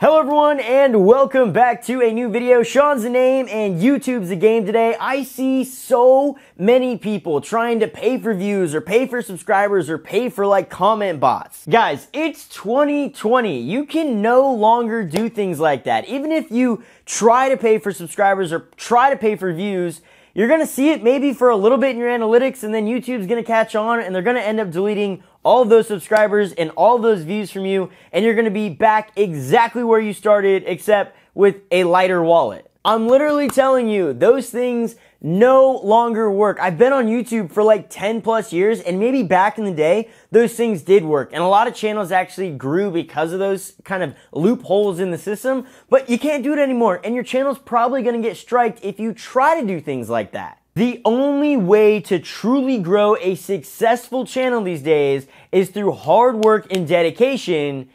Hello everyone and welcome back to a new video. Shawn's the name and YouTube's the game today. I see so many people trying to pay for views or pay for subscribers or pay for like comment bots. Guys, it's 2020. You can no longer do things like that. Even if you try to pay for subscribers or try to pay for views, you're going to see it maybe for a little bit in your analytics, and then YouTube's going to catch on and they're going to end up deleting all of those subscribers and all of those views from you, and you're going to be back exactly where you started, except with a lighter wallet. I'm literally telling you, those things no longer work. I've been on YouTube for like 10 plus years, and maybe back in the day, those things did work. And a lot of channels actually grew because of those kind of loopholes in the system, but you can't do it anymore. And your channel's probably gonna get striked if you try to do things like that. The only way to truly grow a successful channel these days is through hard work and dedication,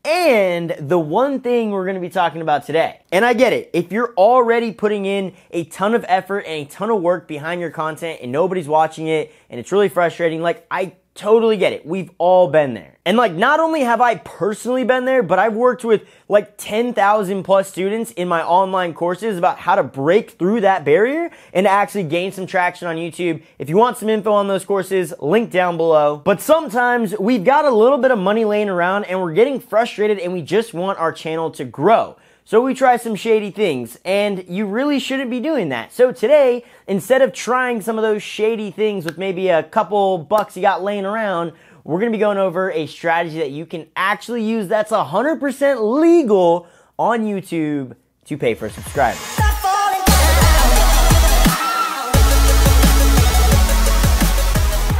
and the one thing we're going to be talking about today. And I get it. If you're already putting in a ton of effort and a ton of work behind your content and nobody's watching it and it's really frustrating, like, I totally get it. We've all been there. And like, not only have I personally been there, but I've worked with like 10,000 plus students in my online courses about how to break through that barrier and actually gain some traction on YouTube. If you want some info on those courses, link down below. But sometimes we've got a little bit of money laying around and we're getting frustrated and we just want our channel to grow. So we try some shady things, and you really shouldn't be doing that. So today, instead of trying some of those shady things with maybe a couple bucks you got laying around, we're going to be going over a strategy that you can actually use that's 100% legal on YouTube to pay for subscribers.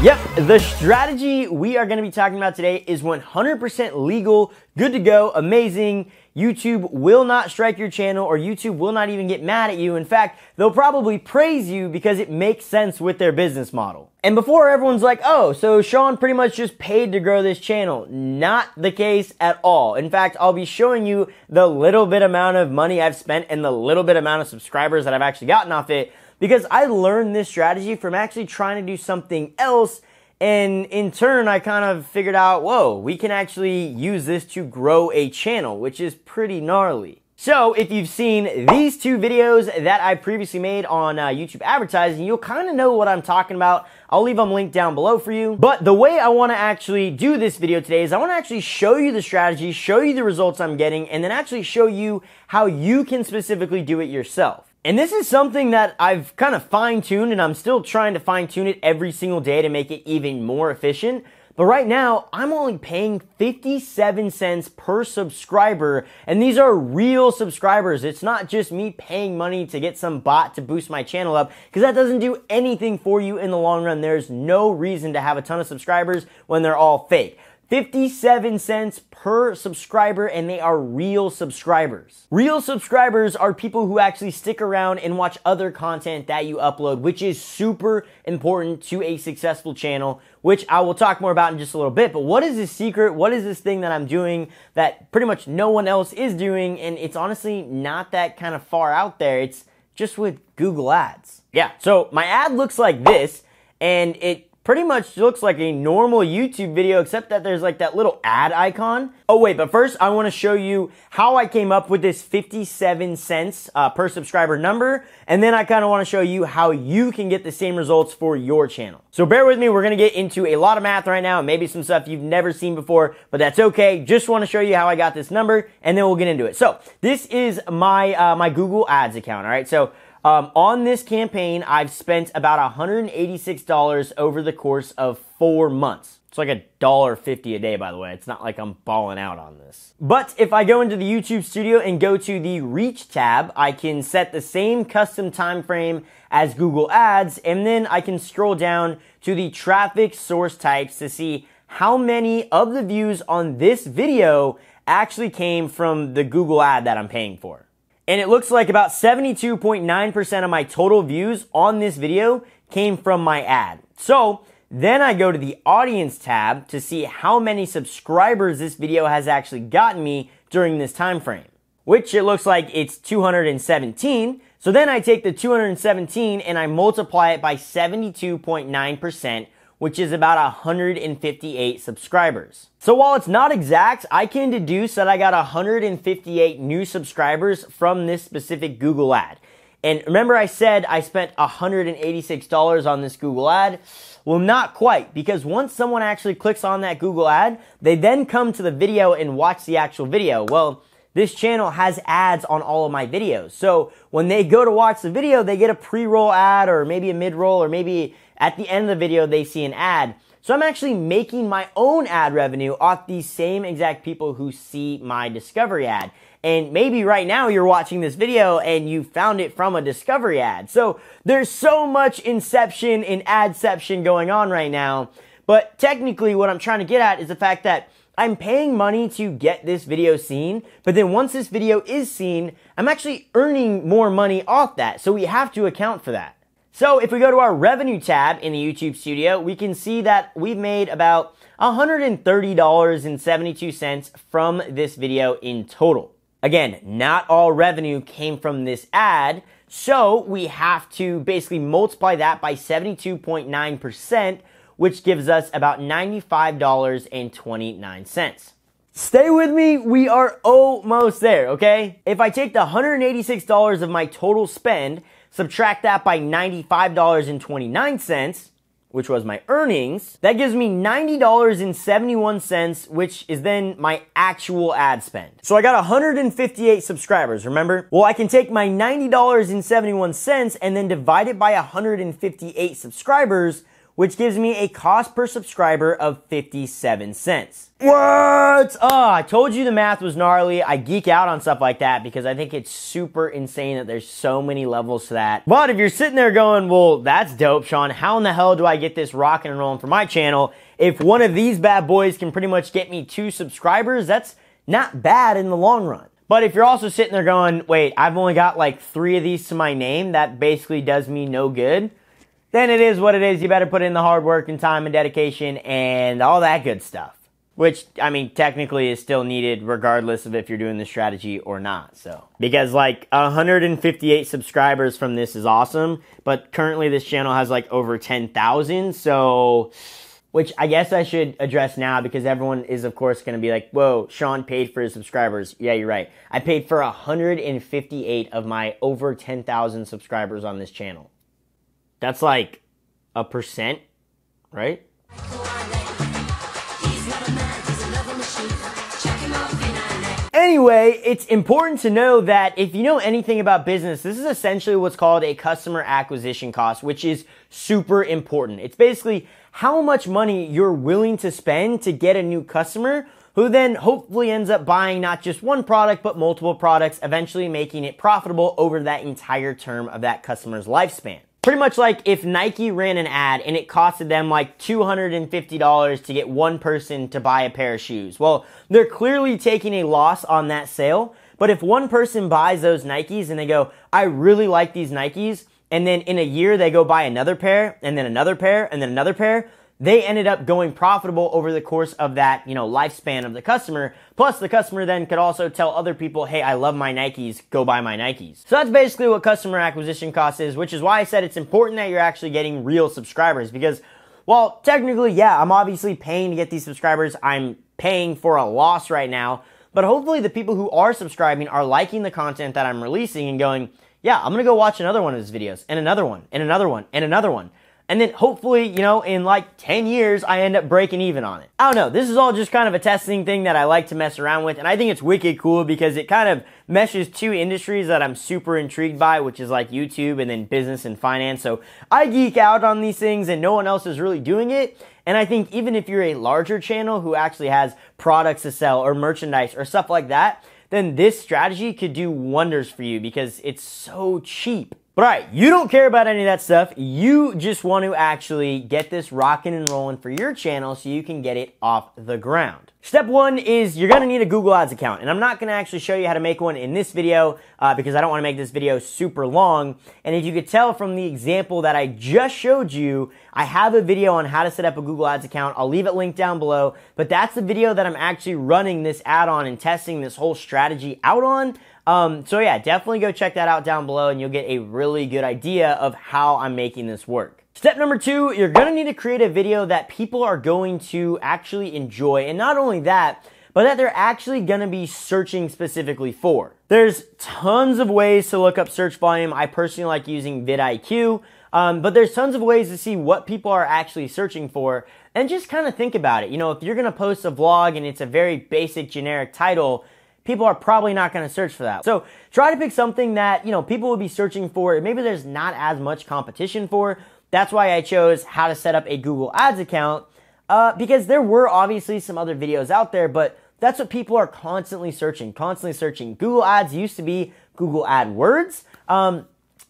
Yep, the strategy we are going to be talking about today is 100% legal, good to go, amazing. YouTube will not strike your channel, or YouTube will not even get mad at you. In fact, they'll probably praise you because it makes sense with their business model. And before everyone's like, oh, so Shawn pretty much just paid to grow this channel. Not the case at all. In fact, I'll be showing you the little bit amount of money I've spent and the little bit amount of subscribers that I've actually gotten off it, because I learned this strategy from actually trying to do something else. And in turn, I kind of figured out, whoa, we can actually use this to grow a channel, which is pretty gnarly. So if you've seen these two videos that I previously made on YouTube advertising, you'll kind of know what I'm talking about. I'll leave them linked down below for you. But the way I want to actually do this video today is I want to actually show you the strategy, show you the results I'm getting, and then actually show you how you can specifically do it yourself. And this is something that I've kind of fine-tuned, and I'm still trying to fine-tune it every single day to make it even more efficient. But right now, I'm only paying 57 cents per subscriber, and these are real subscribers. It's not just me paying money to get some bot to boost my channel up, because that doesn't do anything for you in the long run. There's no reason to have a ton of subscribers when they're all fake. 57 cents per subscriber, and they are real subscribers. Real subscribers are people who actually stick around and watch other content that you upload, which is super important to a successful channel, which I will talk more about in just a little bit. But what is this secret? What is this thing that I'm doing that pretty much no one else is doing? And it's honestly not that kind of far out there. It's just with Google Ads. Yeah, so my ad looks like this, and it pretty much looks like a normal YouTube video, except that there's like that little ad icon. Oh wait, but first I want to show you how I came up with this 57 cents per subscriber number, and then I kind of want to show you how you can get the same results for your channel. So bear with me, we're going to get into a lot of math right now, and maybe some stuff you've never seen before, but that's okay. Just want to show you how I got this number, and then we'll get into it. So this is my, my Google Ads account, all right? So on this campaign, I've spent about $186 over the course of 4 months. It's like $1.50 a day, by the way. It's not like I'm balling out on this. But if I go into the YouTube studio and go to the Reach tab, I can set the same custom time frame as Google Ads, and then I can scroll down to the traffic source types to see how many of the views on this video actually came from the Google ad that I'm paying for. And it looks like about 72.9% of my total views on this video came from my ad. So then I go to the audience tab to see how many subscribers this video has actually gotten me during this time frame, which it looks like it's 217. So then I take the 217 and I multiply it by 72.9%, which is about 158 subscribers. So while it's not exact, I can deduce that I got 158 new subscribers from this specific Google ad. And remember I said I spent $186 on this Google ad? Well, not quite, because once someone actually clicks on that Google ad, they then come to the video and watch the actual video. Well, this channel has ads on all of my videos. So when they go to watch the video, they get a pre-roll ad or maybe a mid-roll, or maybe at the end of the video, they see an ad. So I'm actually making my own ad revenue off these same exact people who see my discovery ad. And maybe right now you're watching this video and you found it from a discovery ad. So there's so much inception and adception going on right now. But technically what I'm trying to get at is the fact that I'm paying money to get this video seen, but then once this video is seen, I'm actually earning more money off that. So we have to account for that. So if we go to our revenue tab in the YouTube studio, we can see that we've made about $130.72 from this video in total. Again, not all revenue came from this ad, so we have to basically multiply that by 72.9%, which gives us about $95.29. Stay with me, we are almost there, okay? If I take the $186 of my total spend, subtract that by $95.29, which was my earnings, that gives me $90.71, which is then my actual ad spend. So I got 158 subscribers, remember? Well, I can take my $90.71 and then divide it by 158 subscribers, which gives me a cost per subscriber of 57 cents. What? Oh, I told you the math was gnarly. I geek out on stuff like that because I think it's super insane that there's so many levels to that. But if you're sitting there going, well, that's dope, Shawn. How in the hell do I get this rocking and rolling for my channel? If one of these bad boys can pretty much get me 2 subscribers, that's not bad in the long run. But if you're also sitting there going, wait, I've only got like 3 of these to my name, that basically does me no good, then it is what it is. You better put in the hard work and time and dedication and all that good stuff. Which, I mean, technically is still needed regardless of if you're doing the strategy or not. So, because like 158 subscribers from this is awesome, but currently this channel has like over 10,000. So, which I guess I should address now because everyone is of course going to be like, whoa, Shawn paid for his subscribers. Yeah, you're right. I paid for 158 of my over 10,000 subscribers on this channel. That's like a percent, right? Anyway, it's important to know that if you know anything about business, this is essentially what's called a customer acquisition cost, which is super important. It's basically how much money you're willing to spend to get a new customer who then hopefully ends up buying not just one product, but multiple products, eventually making it profitable over that entire term of that customer's lifespan. Pretty much like if Nike ran an ad and it costed them like $250 to get one person to buy a pair of shoes. Well, they're clearly taking a loss on that sale. But if one person buys those Nikes and they go, I really like these Nikes, and then in a year they go buy another pair, and then another pair, and then another pair, they ended up going profitable over the course of that, lifespan of the customer. Plus, the customer then could also tell other people, hey, I love my Nikes, go buy my Nikes. So that's basically what customer acquisition cost is, which is why I said it's important that you're actually getting real subscribers because, well, technically, yeah, I'm obviously paying to get these subscribers. I'm paying for a loss right now, but hopefully the people who are subscribing are liking the content that I'm releasing and going, yeah, I'm gonna go watch another one of his videos, and another one, and another one, and another one. And then hopefully, in like 10 years, I end up breaking even on it. I don't know. This is all just kind of a testing thing that I like to mess around with. And I think it's wicked cool because it kind of meshes 2 industries that I'm super intrigued by, which is like YouTube and then business and finance. So I geek out on these things and no one else is really doing it. And I think even if you're a larger channel who actually has products to sell or merchandise or stuff like that, then this strategy could do wonders for you because it's so cheap. But alright, you don't care about any of that stuff. You just want to actually get this rocking and rolling for your channel so you can get it off the ground. Step 1 is you're going to need a Google Ads account. And I'm not going to actually show you how to make one in this video because I don't want to make this video super long. And if you could tell from the example that I just showed you, I have a video on how to set up a Google Ads account. I'll leave it linked down below. But that's the video that I'm actually running this ad on and testing this whole strategy out on. So yeah, definitely go check that out down below and you'll get a really good idea of how I'm making this work. Step number 2, you're gonna need to create a video that people are going to actually enjoy. And not only that, but that they're actually gonna be searching specifically for. There's tons of ways to look up search volume. I personally like using vidIQ, but there's tons of ways to see what people are actually searching for. And just kind of think about it. You know, if you're gonna post a vlog and it's a very basic generic title, people are probably not gonna search for that. So try to pick something that, you know, people will be searching for, and maybe there's not as much competition for. That's why I chose how to set up a Google Ads account, because there were obviously some other videos out there, but that's what people are constantly searching. Google Ads used to be Google AdWords.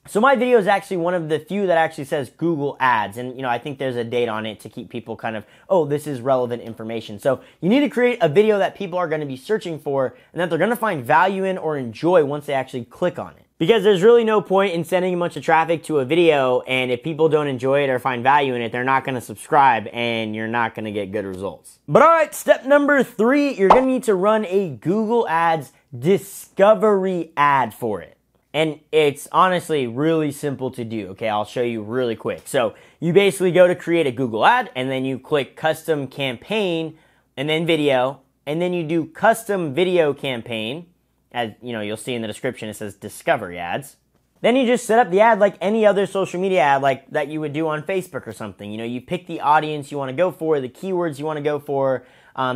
So my video is actually one of the few that actually says Google Ads. And, you know, I think there's a date on it to keep people kind of, oh, this is relevant information. So you need to create a video that people are going to be searching for and that they're going to find value in or enjoy once they actually click on it. Because there's really no point in sending a bunch of traffic to a video, and if people don't enjoy it or find value in it, they're not going to subscribe and you're not going to get good results. But all right, step number 3, you're going to need to run a Google Ads discovery ad for it. And it's honestly really simple to do, okay? I'll show you really quick. So you basically go to create a Google ad, and then you click custom campaign, and then video, and then you do custom video campaign. As you know, you'll see in the description, it says discovery ads. Then you just set up the ad like any other social media ad like that you would do on Facebook or something. You know, you pick the audience you want to go for, the keywords you want to go for,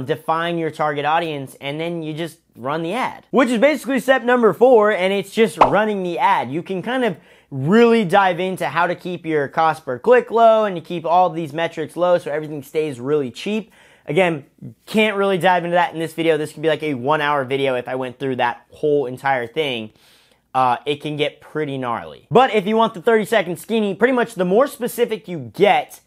define your target audience, and then you just run the ad. Which is basically step number 4, and it's just running the ad. You can kind of really dive into how to keep your cost per click low and to keep all of these metrics low so everything stays really cheap. Again, can't really dive into that in this video. This could be like a 1-hour video if I went through that whole entire thing. It can get pretty gnarly. But if you want the 30-second skinny, pretty much the more specific you get,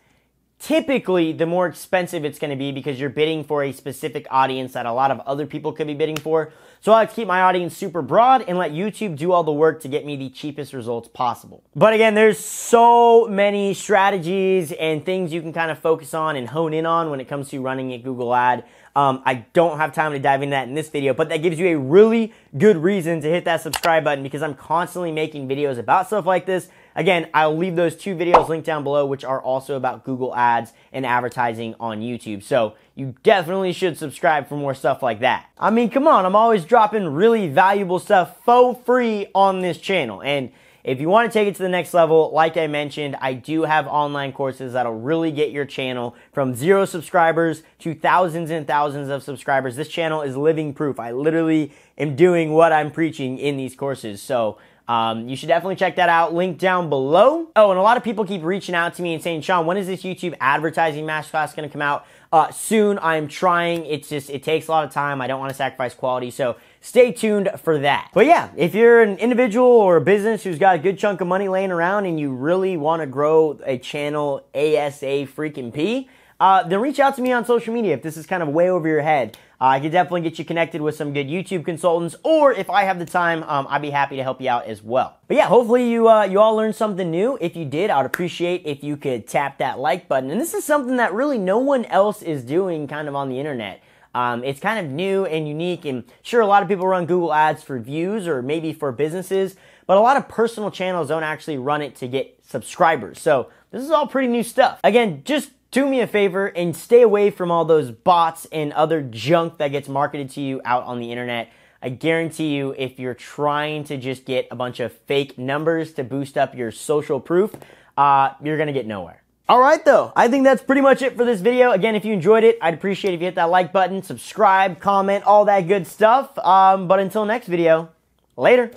typically the more expensive it's going to be because you're bidding for a specific audience that a lot of other people could be bidding for. So I like to keep my audience super broad and let YouTube do all the work to get me the cheapest results possible. But again, there's so many strategies and things you can kind of focus on and hone in on when it comes to running a Google ad. I don't have time to dive into that in this video, but that gives you a really good reason to hit that subscribe button because I'm constantly making videos about stuff like this. Again, I'll leave those 2 videos linked down below, which are also about Google Ads and advertising on YouTube. So you definitely should subscribe for more stuff like that. I mean, come on, I'm always dropping really valuable stuff for free on this channel. And if you want to take it to the next level, like I mentioned, I do have online courses that'll really get your channel from 0 subscribers to thousands and thousands of subscribers. This channel is living proof. I literally am doing what I'm preaching in these courses. So you should definitely check that out. Link down below. Oh, and a lot of people keep reaching out to me and saying, Shawn, when is this YouTube advertising masterclass going to come out? Soon. I'm trying. It takes a lot of time. I don't want to sacrifice quality. So stay tuned for that. But yeah, if you're an individual or a business who's got a good chunk of money laying around and you really want to grow a channel ASA freaking P, then reach out to me on social media if this is kind of way over your head. I could definitely get you connected with some good YouTube consultants, or if I have the time, I'd be happy to help you out as well. But yeah, hopefully you all learned something new. If you did, I'd appreciate if you could tap that like button. And this is something that really no one else is doing kind of on the internet. It's kind of new and unique, and sure, a lot of people run Google Ads for views or maybe for businesses, but a lot of personal channels don't actually run it to get subscribers. So this is all pretty new stuff. Again, just do me a favor and stay away from all those bots and other junk that gets marketed to you out on the internet. I guarantee you, if you're trying to just get a bunch of fake numbers to boost up your social proof, you're gonna get nowhere. All right, though, I think that's pretty much it for this video. Again, if you enjoyed it, I'd appreciate if you hit that like button, subscribe, comment, all that good stuff. But until next video, later.